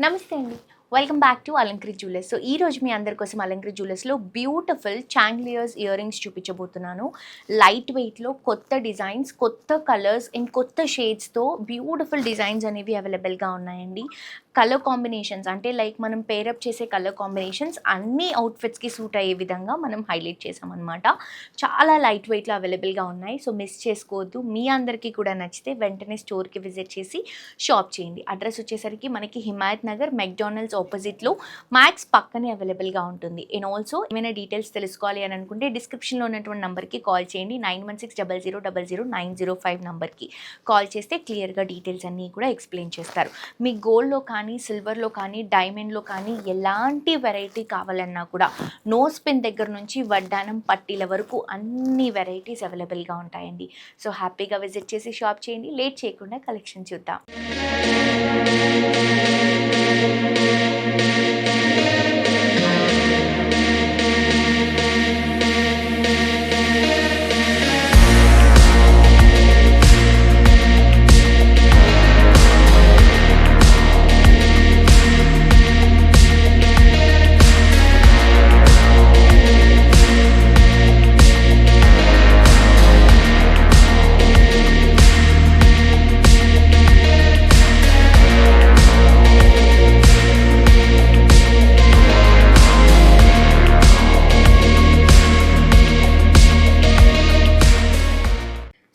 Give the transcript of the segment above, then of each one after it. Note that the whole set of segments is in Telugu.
నమస్తే అండి. Welcome back to Alankari Jewellers. So ఈరోజు మీ అందరి కోసం అలంకరి జ్యువెలర్స్లో బ్యూటిఫుల్ చాంగ్లియర్స్ ఇయర్ రింగ్స్ చూపించబోతున్నాను. లైట్ వెయిట్లో కొత్త డిజైన్స్, కొత్త కలర్స్ అండ్ కొత్త షేడ్స్తో బ్యూటిఫుల్ డిజైన్స్ అనేవి అవైలబుల్గా ఉన్నాయండి. కలర్ కాంబినేషన్స్ అంటే లైక్ మనం పేరప్ చేసే కలర్ కాంబినేషన్స్ అన్ని అవుట్ఫిట్స్కి సూట్ అయ్యే విధంగా మనం హైలైట్ చేసామన్నమాట. చాలా లైట్ వెయిట్లో అవైలబుల్గా ఉన్నాయి. సో మిస్ చేసుకోవద్దు. మీ అందరికీ కూడా నచ్చితే వెంటనే స్టోర్కి విజిట్ చేసి షాప్ చేయండి. అడ్రస్ వచ్చేసరికి మనకి హిమాయత్ నగర్ మెక్డానల్డ్స్ ఆపోజిట్లో మ్యాక్స్ పక్కనే అవైలబుల్గా ఉంటుంది. అండ్ ఆల్సో ఏమైనా డీటెయిల్స్ తెలుసుకోవాలి అని అనుకుంటే డిస్క్రిప్షన్లో ఉన్నటువంటి నెంబర్కి కాల్ చేయండి. 916000000905 నెంబర్కి కాల్ చేస్తే క్లియర్గా డీటెయిల్స్ అన్నీ కూడా ఎక్స్ప్లెయిన్ చేస్తారు. మీ గోల్డ్లో కానీ సిల్వర్లో కానీ డైమండ్లో కానీ ఎలాంటి వెరైటీ కావాలన్నా కూడా నో స్పిన్ దగ్గర నుంచి వడ్డానం పట్టీల వరకు అన్ని వెరైటీస్ అవైలబుల్గా ఉంటాయండి. సో హ్యాపీగా విజిట్ చేసి షాప్ చేయండి. లేట్ చేయకుండా కలెక్షన్ చూద్దాం.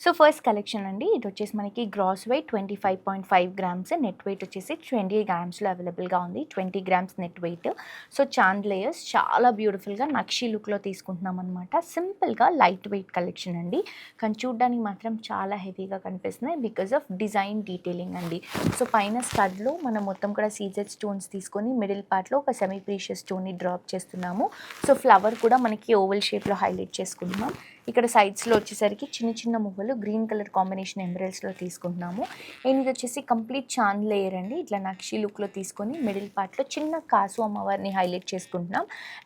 సో ఫస్ట్ కలెక్షన్ అండి, ఇది వచ్చేసి మనకి gross weight 25.5 grams, net weight వచ్చేసి 20 గ్రామ్స్లో అవైలబుల్గా ఉంది. 20 గ్రామ్స్ నెట్ వెయిట్. సో చాంద్ లేయర్స్ చాలా బ్యూటిఫుల్గా నక్షి లుక్లో తీసుకుంటున్నాం అనమాట. సింపుల్గా లైట్ వెయిట్ కలెక్షన్ అండి, కానీ చూడ్డానికి మాత్రం చాలా హెవీగా కనిపిస్తున్నాయి బికాజ్ ఆఫ్ డిజైన్ డీటెయిలింగ్ అండి. సో పైన స్టడ్లో మనం మొత్తం కూడా సీజెడ్ స్టోన్స్ తీసుకొని మిడిల్ పార్ట్లో ఒక సెమీ ప్రీషియస్ స్టోన్ని డ్రాప్ చేస్తున్నాము. సో ఫ్లవర్ కూడా మనకి ఓవల్ షేప్లో హైలైట్ చేసుకుంటున్నాం. ఇక్కడ సైడ్స్లో వచ్చేసరికి చిన్న చిన్న మువ్వలు గ్రీన్ కలర్ కాంబినేషన్ ఎంబ్రాయిడరీస్లో తీసుకుంటున్నాము. అండ్ ఇది వచ్చేసి కంప్లీట్ చాంద్ లేయర్ అండి. ఇట్లా నక్షి లుక్లో తీసుకొని మిడిల్ పార్ట్లో చిన్న కాసు అమ్మవారిని హైలైట్ చేసుకుంటున్నాం,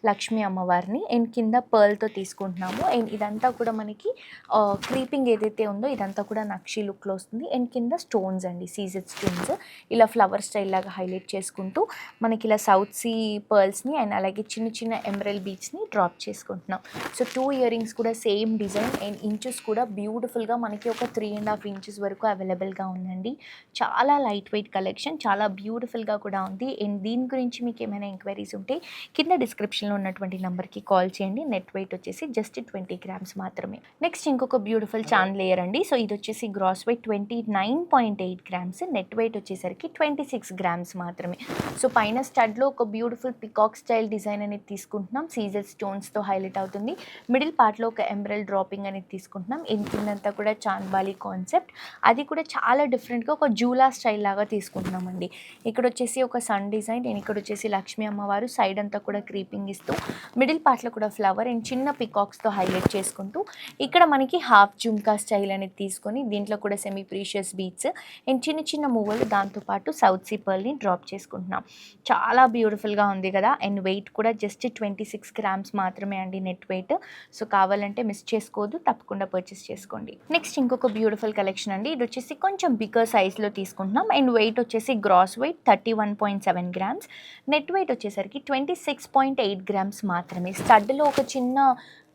లక్ష్మీ అమ్మవారిని. అండ్ కింద పర్ల్తో తీసుకుంటున్నాము. అండ్ ఇదంతా కూడా మనకి క్రీపింగ్ ఏదైతే ఉందో ఇదంతా కూడా నక్షి లుక్లో వస్తుంది. అండ్ కింద స్టోన్స్ అండి, సీజెడ్ స్టోన్స్ ఇలా ఫ్లవర్ స్టైల్ లాగా హైలైట్ చేసుకుంటూ మనకి ఇలా సౌత్ సీ పర్ల్స్ని అండ్ అలాగే చిన్న చిన్న ఎంబ్రాయిడరీ బీడ్స్ని డ్రాప్ చేసుకుంటున్నాం. సో 2 ఇయర్ రింగ్స్ కూడా సేమ్ డిజైన్ అండ్ ఇంచెస్ కూడా బ్యూటిఫుల్గా మనకి ఒక 3.5 ఇంచెస్ వరకు అవైలబుల్గా ఉందండి. చాలా లైట్ వెయిట్ కలెక్షన్, చాలా బ్యూటిఫుల్గా కూడా ఉంది. అండ్ దీని గురించి మీకు ఏమైనా ఎంక్వైరీస్ ఉంటే కింద డిస్క్రిప్షన్లో ఉన్నటువంటి నెంబర్కి కాల్ చేయండి. నెట్ వెయిట్ వచ్చేసి జస్ట్ 20 గ్రామ్స్ మాత్రమే. నెక్స్ట్ ఇంకొక బ్యూటిఫుల్ చాంద్ లేయర్ అండి. సో ఇది వచ్చేసి gross weight 29.8 grams, net weight వచ్చేసరికి 26 గ్రామ్స్ మాత్రమే. సో పైన స్టడ్లో ఒక బ్యూటిఫుల్ పికాక్ స్టైల్ డిజైన్ అనేది తీసుకుంటున్నాం, సీజెడ్ స్టోన్స్తో హైలైట్ అవుతుంది. మిడిల్ పార్ట్లో ఒక ఎంబ్రాయిడరీ డ్రాపింగ్ అనేది తీసుకుంటున్నాం. కిందంతా కూడా చాంద్బాలి కాన్సెప్ట్, అది కూడా చాలా డిఫరెంట్గా ఒక జూలా స్టైల్ లాగా తీసుకుంటున్నామండి. ఇక్కడ వచ్చేసి ఒక సన్ డిజైన్ అండ్ ఇక్కడ వచ్చేసి లక్ష్మీ అమ్మవారు సైడ్ అంతా కూడా క్రీపింగ్ ఇస్తూ మిడిల్ పార్ట్లో కూడా ఫ్లవర్ అండ్ చిన్న పికాక్స్తో హైలైట్ చేసుకుంటూ ఇక్కడ మనకి హాఫ్ జుమ్కా స్టైల్ అనేది తీసుకొని దీంట్లో కూడా సెమీ ప్రీషియస్ బీట్స్ అండ్ చిన్న చిన్న మువ్వలు దాంతోపాటు సౌత్ సీ పర్ల్ని డ్రాప్ చేసుకుంటున్నాం. చాలా బ్యూటిఫుల్గా ఉంది కదా. అండ్ వెయిట్ కూడా జస్ట్ 26 గ్రామ్స్ మాత్రమే అండి నెట్ వెయిట్. సో కావాలంటే మిస్ చేసుకోవద్దు, తప్పకుండా పర్చేస్ చేసుకోండి. నెక్స్ట్ ఇంకొక బ్యూటిఫుల్ కలెక్షన్ అండి, ఇది వచ్చేసి కొంచెం బిగ్గర్ సైజ్లో తీసుకుంటున్నాం. అండ్ వెయిట్ వచ్చేసి gross weight 31.7 grams, net weight వచ్చేసరికి 26.8 గ్రామ్స్ మాత్రమే. స్టడ్లో ఒక చిన్న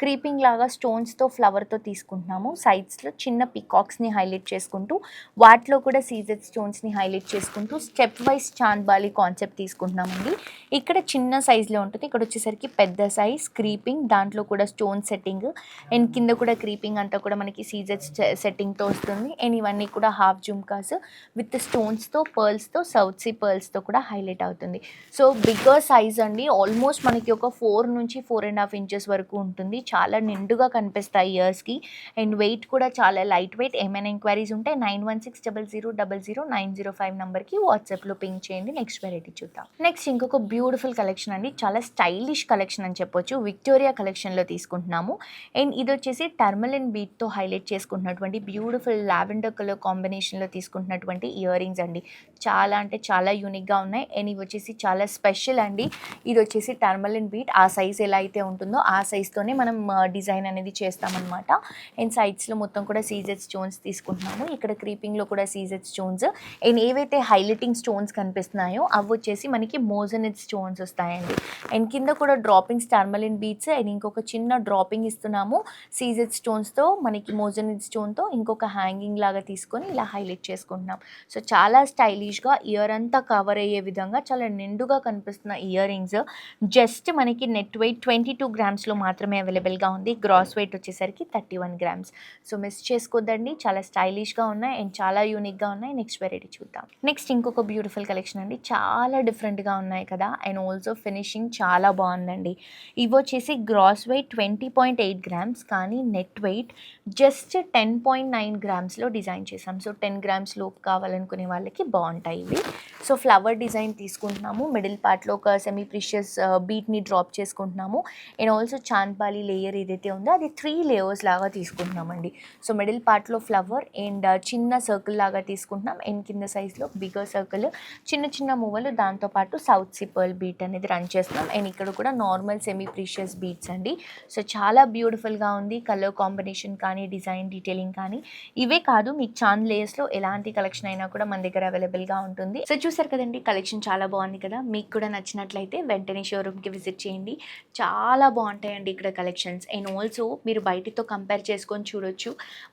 క్రీపింగ్ లాగా స్టోన్స్తో ఫ్లవర్తో తీసుకుంటున్నాము. సైడ్స్లో చిన్న పికాక్స్ని హైలైట్ చేసుకుంటూ వాటిలో కూడా సీజెడ్ స్టోన్స్ని హైలైట్ చేసుకుంటూ స్టెప్ వైజ్ చాంద్బాలి కాన్సెప్ట్ తీసుకుంటున్నామండి. ఇక్కడ చిన్న సైజులో ఉంటుంది, ఇక్కడ వచ్చేసరికి పెద్ద సైజ్ క్రీపింగ్, దాంట్లో కూడా స్టోన్ సెట్టింగ్ అండ్ కింద కూడా క్రీపింగ్ అంతా కూడా మనకి సీజెడ్ సెట్టింగ్తో వస్తుంది. అండ్ ఇవన్నీ కూడా హాఫ్ జుమ్కాస్ విత్ స్టోన్స్తో పర్ల్స్తో సౌత్ సీ పర్ల్స్తో కూడా హైలైట్ అవుతుంది. సో బిగ్గర్ సైజ్ అండి, ఆల్మోస్ట్ మనకి ఒక 4 నుంచి 4.5 ఇంచెస్ వరకు ఉంటుంది. చాలా నిండుగా కనిపిస్తాయి ఇయర్స్కి. అండ్ వెయిట్ కూడా చాలా లైట్ వెయిట్. ఏమైనా ఎంక్వైరీస్ ఉంటే 9160000905 నెంబర్కి వాట్సాప్లో పింక్ చేయండి. నెక్స్ట్ వెరైటీ చూద్దాం. నెక్స్ట్ ఇంకొక బ్యూటిఫుల్ కలెక్షన్ అండి, చాలా స్టైలిష్ కలెక్షన్ అని చెప్పొచ్చు. విక్టోరియా కలెక్షన్లో తీసుకుంటున్నాము. అండ్ ఇది వచ్చేసి tourmaline బీట్తో highlight చేసుకుంటున్నటువంటి beautiful lavender colour కాంబినేషన్లో తీసుకుంటున్నటువంటి ఇయర్ రింగ్స్ అండి. చాలా అంటే చాలా యూనిక్గా ఉన్నాయి. అండ్ ఇవి వచ్చేసి చాలా స్పెషల్ అండి. ఇది వచ్చేసి టర్మలిన్ బీట్, ఆ సైజ్ ఎలా అయితే ఉంటుందో ఆ సైజ్తోనే మనం డిజైన్ అనేది చేస్తామన్నమాట. అండ్ సైడ్స్లో మొత్తం కూడా సీజెడ్ స్టోన్స్ తీసుకుంటున్నాము. ఇక్కడ క్రీపింగ్లో కూడా సీజెడ్ స్టోన్స్ అండ్ ఏవైతే హైలైటింగ్ స్టోన్స్ కనిపిస్తున్నాయో అవి వచ్చేసి మనకి మోజనైట్ స్టోన్స్ వస్తాయండి. అండ్ కింద కూడా డ్రాపింగ్స్ టర్మలిన్ బీట్స్ అండ్ ఇంకొక చిన్న డ్రాపింగ్ ఇస్తున్నాము సీజెడ్ స్టోన్స్తో, మనకి మోజనైట్ స్టోన్తో ఇంకొక హ్యాంగింగ్ లాగా తీసుకొని ఇలా హైలైట్ చేసుకుంటున్నాం. సో చాలా స్టైలిష్గా ఇయర్ అంతా కవర్ అయ్యే విధంగా చాలా నిండుగా కనిపిస్తున్న ఇయర్ రింగ్స్. జస్ట్ మనకి నెట్ వెయిట్ 22 గ్రామ్స్లో మాత్రమే అవైలబుల్గా ఉంది. గ్రాస్ వెయిట్ వచ్చేసరికి 31 గ్రామ్స్. సో మిస్ చేసుకోద్దండి, చాలా స్టైలిష్గా ఉన్నాయి అండ్ చాలా యూనిక్గా ఉన్నాయి. నెక్స్ట్ వెరైటీ చూద్దాం. నెక్స్ట్ ఇంకొక బ్యూటిఫుల్ కలెక్షన్ అండి, చాలా డిఫరెంట్గా ఉన్నాయి కదా అండ్ ఆల్సో ఫినిషింగ్ చాలా బాగుందండి. ఇవి వచ్చేసి గ్రాస్ వెయిట్ 20.8 గ్రామ్స్ కానీ నెట్ వెయిట్ జస్ట్ 10.9 గ్రామ్స్లో డిజైన్ చేసాం. సో 10 గ్రామ్స్ లోపు కావాలనుకునే వాళ్ళకి బాగుంటాయి ఇవి. సో ఫ్లవర్ డిజైన్ తీసుకుంటున్నాము, మిడిల్ పార్ట్లో ఒక సెమీ ప్రిషియస్ బీట్ని డ్రాప్ చేసుకుంటున్నాము అండ్ ఆల్సో చాంద్బాలి లేయర్ ఏదైతే ఉందో అది 3 లేయర్స్ లాగా తీసుకుంటున్నామండి. సో మిడిల్ పార్ట్లో ఫ్లవర్ అండ్ చిన్న సర్కిల్ లాగా తీసుకుంటున్నాం అండ్ కింద సైజ్లో బిగర్ సర్కిల్, చిన్న చిన్న మువ్వలు, దాంతోపాటు సౌత్ సీ పర్ల్ బీట్ అనేది రన్ చేస్తున్నాం అండ్ ఇక్కడ కూడా నార్మల్ సెమీ ప్రిషియస్ బీట్స్ అండి. సో చాలా బ్యూటిఫుల్గా ఉంది, కలర్ కాంబినేషన్ కానీ డిజైన్ డీటెయిలింగ్ కానీ. ఇవే కాదు, మీకు చాంద్ లేయర్స్లో ఎలాంటి కలెక్షన్ అయినా కూడా మన దగ్గర అవైలబుల్గా ఉంటుంది. సో చూసారు కదండి, కలెక్షన్ చాలా బాగుంది కదా. మీకు కూడా నచ్చినట్లయితే వెంటనే షోరూమ్కి విజిట్ చేయండి. చాలా బాగుంటాయండి ఇక్కడ కలెక్షన్స్ అండ్ ఆల్సో మీరు బయటితో కంపేర్ చేసుకొని చూడొచ్చు.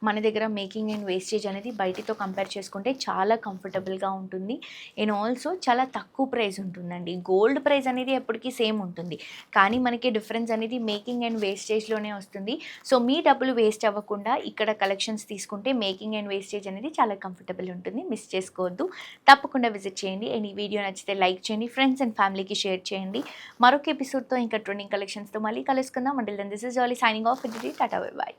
మన దగ్గర మేకింగ్ అండ్ వేస్టేజ్ అనేది బయటితో కంపేర్ చేసుకుంటే చాలా కంఫర్టబుల్గా ఉంటుంది అండ్ ఆల్సో చాలా తక్కువ ప్రైస్ ఉంటుందండి. గోల్డ్ ప్రైస్ అనేది ఎప్పటికీ సేమ్ ఉంటుంది కానీ మనకి డిఫరెన్స్ అనేది మేకింగ్ అండ్ వేస్టేజ్లోనే వస్తుంది. సో మీ డబ్బులు వేస్ట్ అవ్వకుండా ఇక్కడ కలెక్షన్స్ తీసుకుంటే మేకింగ్ అండ్ వేస్టేజ్ అనేది చాలా కంఫర్టబుల్ ఉంటుంది. మిస్ చేసుకోవద్దు, తప్పకుండా విజిట్ చేయండి. అండ్ ఈ వీడియో నచ్చితే లైక్ చేయండి, ఫ్రెండ్స్ అండ్ ఫ్యామిలీకి షేర్ చేయండి. మరొక ఎపిసోడ్తో ఇంకా ట్రెండింగ్ కలెక్షన్స్తో మళ్ళీ కలుసుకుందాం. Until then this is Jolly signing off. Tata, bye by.